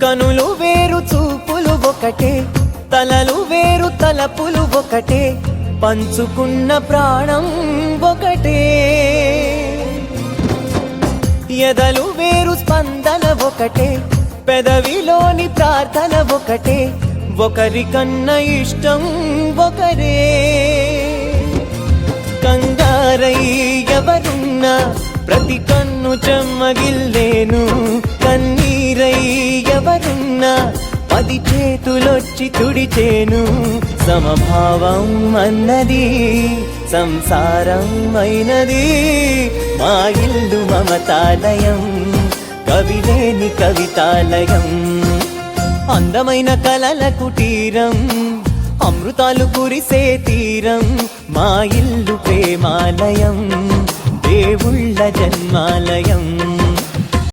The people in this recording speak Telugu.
కనులు వేరు చూపులు ఒకటే, తలలు వేరు తలపులు ఒకటే, పంచుకున్న ప్రాణం ఒకటే. ఎదలు వేరు స్పందన ఒకటే, పెదవిలోని ప్రార్థన ఒకటే, ఒకరికన్నా ఇష్టం ఒకరే. కంగారై ఎవరున్నా ప్రతి కన్ను చెమ్మగిల్లేను, కన్నీరై ఎవరున్నా 10 చేతులొచ్చి తుడిచేను. సమభావం అన్నది సంసారం అయినది, మా ఇల్లు మమతాలయం, కవిలేని కవితాలయం. అందమైన కలల కుటీరం, అమృతాలు కురిసే తీరం, మా ఇల్లు ప్రేమాలయం, దేవుళ్ళ జన్మాలయం.